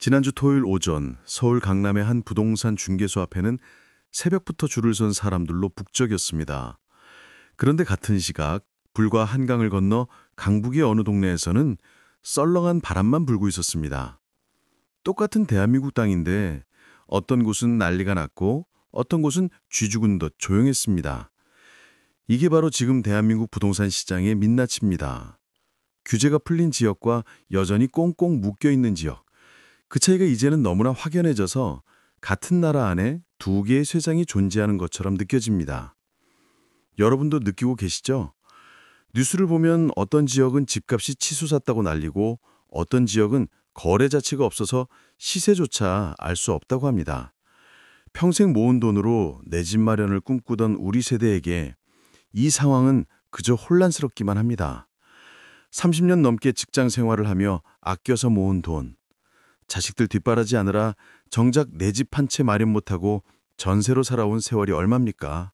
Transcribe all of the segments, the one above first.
지난주 토요일 오전 서울 강남의 한 부동산 중개소 앞에는 새벽부터 줄을 선 사람들로 북적였습니다. 그런데 같은 시각 불과 한강을 건너 강북의 어느 동네에서는 썰렁한 바람만 불고 있었습니다. 똑같은 대한민국 땅인데 어떤 곳은 난리가 났고 어떤 곳은 쥐죽은 듯 조용했습니다. 이게 바로 지금 대한민국 부동산 시장의 민낯입니다. 규제가 풀린 지역과 여전히 꽁꽁 묶여 있는 지역. 그 차이가 이제는 너무나 확연해져서 같은 나라 안에 두 개의 세상이 존재하는 것처럼 느껴집니다. 여러분도 느끼고 계시죠? 뉴스를 보면 어떤 지역은 집값이 치솟았다고 난리고 어떤 지역은 거래 자체가 없어서 시세조차 알 수 없다고 합니다. 평생 모은 돈으로 내 집 마련을 꿈꾸던 우리 세대에게 이 상황은 그저 혼란스럽기만 합니다. 30년 넘게 직장 생활을 하며 아껴서 모은 돈, 자식들 뒷바라지 하느라 정작 내 집 한 채 마련 못하고 전세로 살아온 세월이 얼마입니까?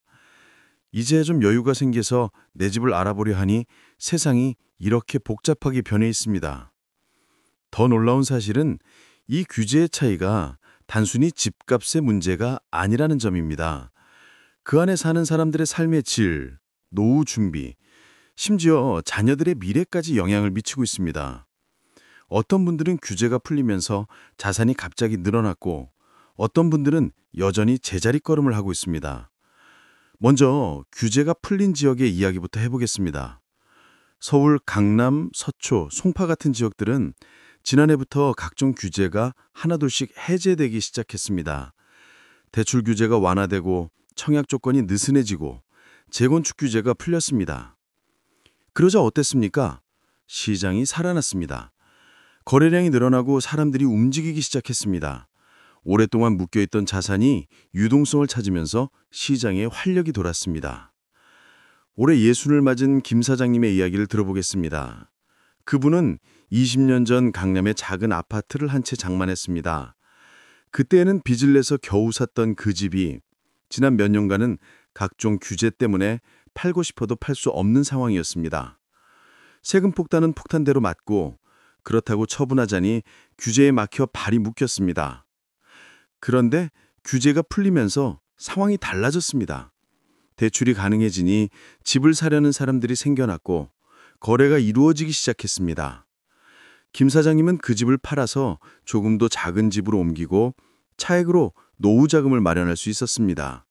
이제 좀 여유가 생겨서 내 집을 알아보려 하니 세상이 이렇게 복잡하게 변해 있습니다. 더 놀라운 사실은 이 규제의 차이가 단순히 집값의 문제가 아니라는 점입니다. 그 안에 사는 사람들의 삶의 질, 노후 준비, 심지어 자녀들의 미래까지 영향을 미치고 있습니다. 어떤 분들은 규제가 풀리면서 자산이 갑자기 늘어났고 어떤 분들은 여전히 제자리걸음을 하고 있습니다. 먼저 규제가 풀린 지역의 이야기부터 해보겠습니다. 서울, 강남, 서초, 송파 같은 지역들은 지난해부터 각종 규제가 하나둘씩 해제되기 시작했습니다. 대출 규제가 완화되고 청약 조건이 느슨해지고 재건축 규제가 풀렸습니다. 그러자 어땠습니까? 시장이 살아났습니다. 거래량이 늘어나고 사람들이 움직이기 시작했습니다. 오랫동안 묶여있던 자산이 유동성을 찾으면서 시장에 활력이 돌았습니다. 올해 예순을 맞은 김 사장님의 이야기를 들어보겠습니다. 그분은 20년 전 강남의 작은 아파트를 한 채 장만했습니다. 그때는 빚을 내서 겨우 샀던 그 집이 지난 몇 년간은 각종 규제 때문에 팔고 싶어도 팔 수 없는 상황이었습니다. 세금 폭탄은 폭탄대로 맞고 그렇다고 처분하자니 규제에 막혀 발이 묶였습니다. 그런데 규제가 풀리면서 상황이 달라졌습니다. 대출이 가능해지니 집을 사려는 사람들이 생겨났고 거래가 이루어지기 시작했습니다. 김 사장님은 그 집을 팔아서 조금 더 작은 집으로 옮기고 차액으로 노후 자금을 마련할 수 있었습니다.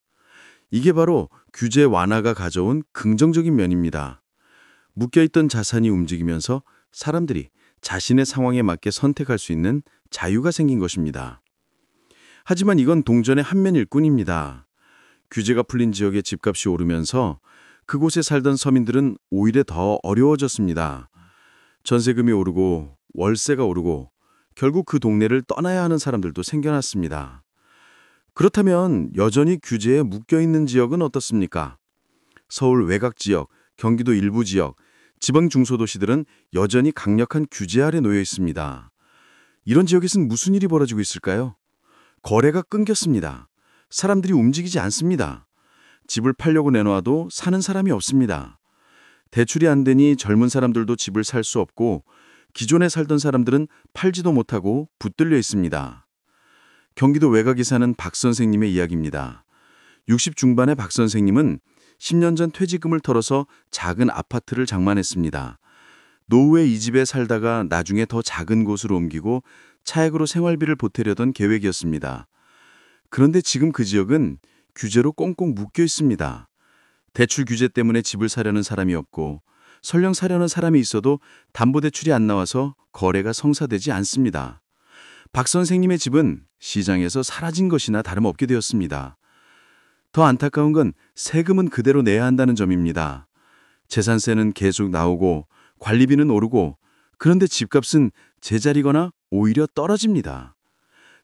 이게 바로 규제 완화가 가져온 긍정적인 면입니다. 묶여있던 자산이 움직이면서 사람들이 자신의 상황에 맞게 선택할 수 있는 자유가 생긴 것입니다. 하지만 이건 동전의 한 면일 뿐입니다. 규제가 풀린 지역의 집값이 오르면서 그곳에 살던 서민들은 오히려 더 어려워졌습니다. 전세금이 오르고 월세가 오르고 결국 그 동네를 떠나야 하는 사람들도 생겨났습니다. 그렇다면 여전히 규제에 묶여있는 지역은 어떻습니까? 서울 외곽 지역, 경기도 일부 지역, 지방 중소도시들은 여전히 강력한 규제 아래 놓여 있습니다. 이런 지역에서는 무슨 일이 벌어지고 있을까요? 거래가 끊겼습니다. 사람들이 움직이지 않습니다. 집을 팔려고 내놓아도 사는 사람이 없습니다. 대출이 안 되니 젊은 사람들도 집을 살 수 없고 기존에 살던 사람들은 팔지도 못하고 붙들려 있습니다. 경기도 외곽에 사는 박 선생님의 이야기입니다. 60 중반의 박 선생님은 10년 전 퇴직금을 털어서 작은 아파트를 장만했습니다. 노후에 이 집에 살다가 나중에 더 작은 곳으로 옮기고 차액으로 생활비를 보태려던 계획이었습니다. 그런데 지금 그 지역은 규제로 꽁꽁 묶여 있습니다. 대출 규제 때문에 집을 사려는 사람이 없고 설령 사려는 사람이 있어도 담보대출이 안 나와서 거래가 성사되지 않습니다. 박 선생님의 집은 시장에서 사라진 것이나 다름없게 되었습니다. 더 안타까운 건 세금은 그대로 내야 한다는 점입니다. 재산세는 계속 나오고 관리비는 오르고 그런데 집값은 제자리거나 오히려 떨어집니다.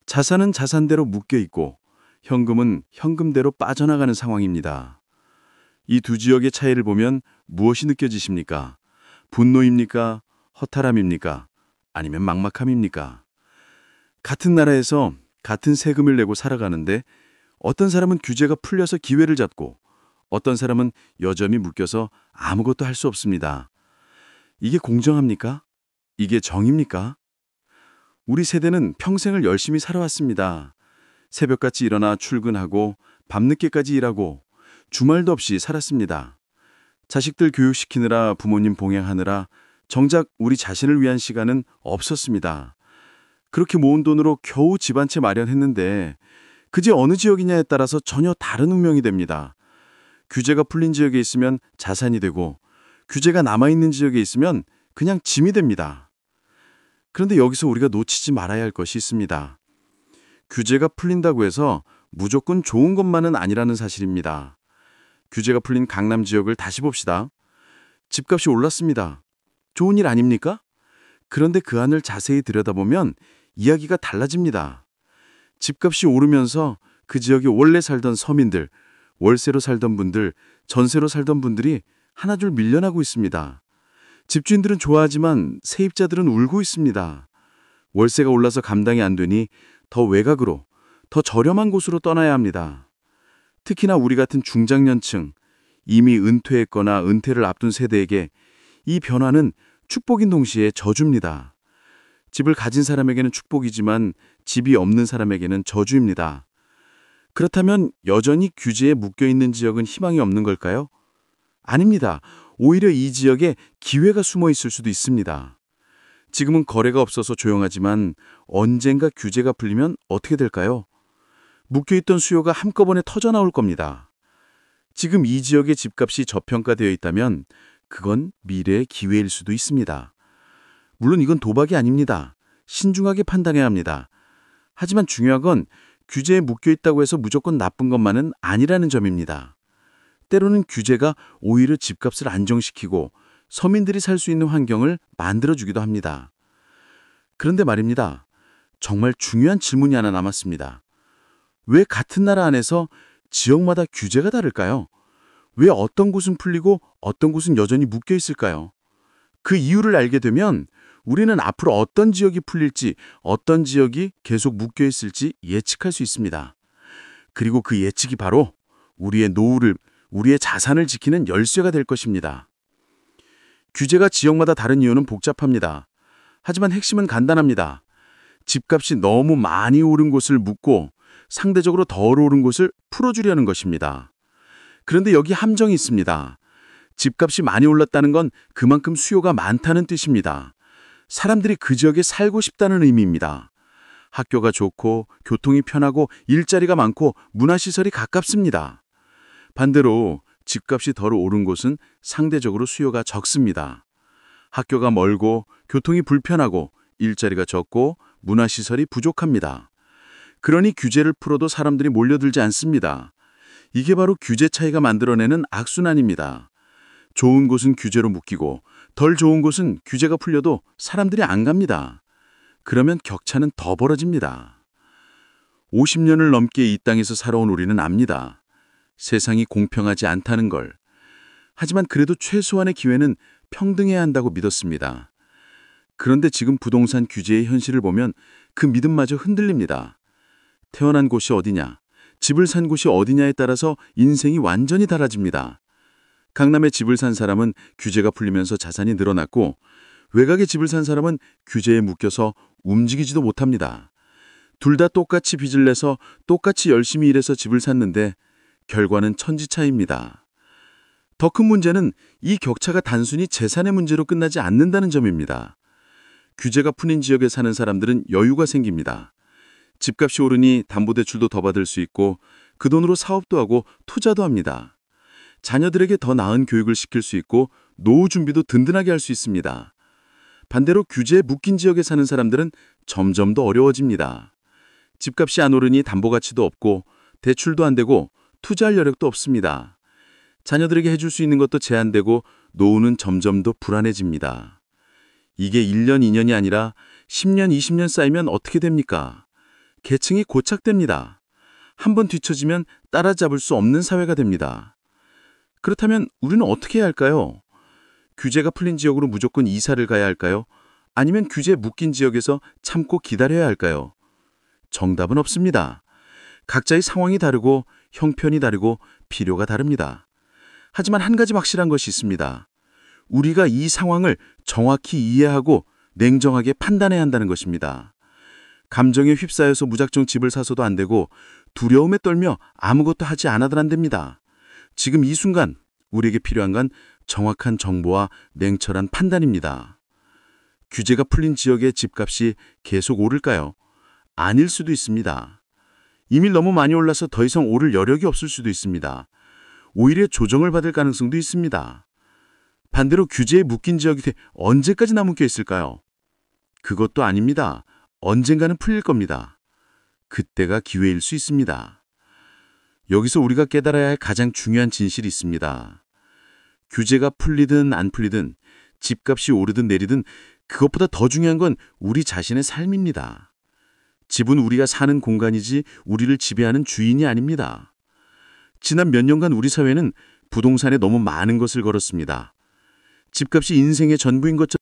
자산은 자산대로 묶여 있고 현금은 현금대로 빠져나가는 상황입니다. 이 두 지역의 차이를 보면 무엇이 느껴지십니까? 분노입니까? 허탈함입니까? 아니면 막막함입니까? 같은 나라에서 같은 세금을 내고 살아가는데 어떤 사람은 규제가 풀려서 기회를 잡고 어떤 사람은 여전히 묶여서 아무것도 할 수 없습니다. 이게 공정합니까? 이게 정입니까? 우리 세대는 평생을 열심히 살아왔습니다. 새벽같이 일어나 출근하고 밤늦게까지 일하고 주말도 없이 살았습니다. 자식들 교육시키느라 부모님 봉양하느라 정작 우리 자신을 위한 시간은 없었습니다. 그렇게 모은 돈으로 겨우 집 한 채 마련했는데 그제 어느 지역이냐에 따라서 전혀 다른 운명이 됩니다. 규제가 풀린 지역에 있으면 자산이 되고 규제가 남아있는 지역에 있으면 그냥 짐이 됩니다. 그런데 여기서 우리가 놓치지 말아야 할 것이 있습니다. 규제가 풀린다고 해서 무조건 좋은 것만은 아니라는 사실입니다. 규제가 풀린 강남 지역을 다시 봅시다. 집값이 올랐습니다. 좋은 일 아닙니까? 그런데 그 안을 자세히 들여다보면 이야기가 달라집니다. 집값이 오르면서 그 지역에 원래 살던 서민들, 월세로 살던 분들, 전세로 살던 분들이 하나둘 밀려나고 있습니다. 집주인들은 좋아하지만 세입자들은 울고 있습니다. 월세가 올라서 감당이 안 되니 더 외곽으로, 더 저렴한 곳으로 떠나야 합니다. 특히나 우리 같은 중장년층, 이미 은퇴했거나 은퇴를 앞둔 세대에게 이 변화는 축복인 동시에 저주입니다. 집을 가진 사람에게는 축복이지만 집이 없는 사람에게는 저주입니다. 그렇다면 여전히 규제에 묶여있는 지역은 희망이 없는 걸까요? 아닙니다. 오히려 이 지역에 기회가 숨어 있을 수도 있습니다. 지금은 거래가 없어서 조용하지만 언젠가 규제가 풀리면 어떻게 될까요? 묶여있던 수요가 한꺼번에 터져나올 겁니다. 지금 이 지역의 집값이 저평가되어 있다면 그건 미래의 기회일 수도 있습니다. 물론 이건 도박이 아닙니다. 신중하게 판단해야 합니다. 하지만 중요한 건 규제에 묶여있다고 해서 무조건 나쁜 것만은 아니라는 점입니다. 때로는 규제가 오히려 집값을 안정시키고 서민들이 살 수 있는 환경을 만들어주기도 합니다. 그런데 말입니다. 정말 중요한 질문이 하나 남았습니다. 왜 같은 나라 안에서 지역마다 규제가 다를까요? 왜 어떤 곳은 풀리고 어떤 곳은 여전히 묶여 있을까요? 그 이유를 알게 되면 우리는 앞으로 어떤 지역이 풀릴지, 어떤 지역이 계속 묶여 있을지 예측할 수 있습니다. 그리고 그 예측이 바로 우리의 노후를, 우리의 자산을 지키는 열쇠가 될 것입니다. 규제가 지역마다 다른 이유는 복잡합니다. 하지만 핵심은 간단합니다. 집값이 너무 많이 오른 곳을 묶고 상대적으로 덜 오른 곳을 풀어주려는 것입니다. 그런데 여기 함정이 있습니다. 집값이 많이 올랐다는 건 그만큼 수요가 많다는 뜻입니다. 사람들이 그 지역에 살고 싶다는 의미입니다. 학교가 좋고 교통이 편하고 일자리가 많고 문화시설이 가깝습니다. 반대로 집값이 덜 오른 곳은 상대적으로 수요가 적습니다. 학교가 멀고 교통이 불편하고 일자리가 적고 문화시설이 부족합니다. 그러니 규제를 풀어도 사람들이 몰려들지 않습니다. 이게 바로 규제 차이가 만들어내는 악순환입니다. 좋은 곳은 규제로 묶이고 덜 좋은 곳은 규제가 풀려도 사람들이 안 갑니다. 그러면 격차는 더 벌어집니다. 50년을 넘게 이 땅에서 살아온 우리는 압니다. 세상이 공평하지 않다는 걸. 하지만 그래도 최소한의 기회는 평등해야 한다고 믿었습니다. 그런데 지금 부동산 규제의 현실을 보면 그 믿음마저 흔들립니다. 태어난 곳이 어디냐, 집을 산 곳이 어디냐에 따라서 인생이 완전히 달라집니다. 강남에 집을 산 사람은 규제가 풀리면서 자산이 늘어났고 외곽에 집을 산 사람은 규제에 묶여서 움직이지도 못합니다. 둘 다 똑같이 빚을 내서 똑같이 열심히 일해서 집을 샀는데 결과는 천지차이입니다. 더 큰 문제는 이 격차가 단순히 재산의 문제로 끝나지 않는다는 점입니다. 규제가 풀린 지역에 사는 사람들은 여유가 생깁니다. 집값이 오르니 담보대출도 더 받을 수 있고 그 돈으로 사업도 하고 투자도 합니다. 자녀들에게 더 나은 교육을 시킬 수 있고 노후 준비도 든든하게 할 수 있습니다. 반대로 규제에 묶인 지역에 사는 사람들은 점점 더 어려워집니다. 집값이 안 오르니 담보가치도 없고 대출도 안 되고 투자할 여력도 없습니다. 자녀들에게 해줄 수 있는 것도 제한되고 노후는 점점 더 불안해집니다. 이게 1년, 2년이 아니라 10년, 20년 쌓이면 어떻게 됩니까? 계층이 고착됩니다. 한번 뒤처지면 따라잡을 수 없는 사회가 됩니다. 그렇다면 우리는 어떻게 해야 할까요? 규제가 풀린 지역으로 무조건 이사를 가야 할까요? 아니면 규제에 묶인 지역에서 참고 기다려야 할까요? 정답은 없습니다. 각자의 상황이 다르고 형편이 다르고 필요가 다릅니다. 하지만 한 가지 확실한 것이 있습니다. 우리가 이 상황을 정확히 이해하고 냉정하게 판단해야 한다는 것입니다. 감정에 휩싸여서 무작정 집을 사서도 안 되고 두려움에 떨며 아무것도 하지 않아도 안 됩니다. 지금 이 순간 우리에게 필요한 건 정확한 정보와 냉철한 판단입니다. 규제가 풀린 지역의 집값이 계속 오를까요? 아닐 수도 있습니다. 이미 너무 많이 올라서 더 이상 오를 여력이 없을 수도 있습니다. 오히려 조정을 받을 가능성도 있습니다. 반대로 규제에 묶인 지역이 언제까지나 묶여 있을까요? 그것도 아닙니다. 언젠가는 풀릴 겁니다. 그때가 기회일 수 있습니다. 여기서 우리가 깨달아야 할 가장 중요한 진실이 있습니다. 규제가 풀리든 안 풀리든 집값이 오르든 내리든 그것보다 더 중요한 건 우리 자신의 삶입니다. 집은 우리가 사는 공간이지 우리를 지배하는 주인이 아닙니다. 지난 몇 년간 우리 사회는 부동산에 너무 많은 것을 걸었습니다. 집값이 인생의 전부인 것처럼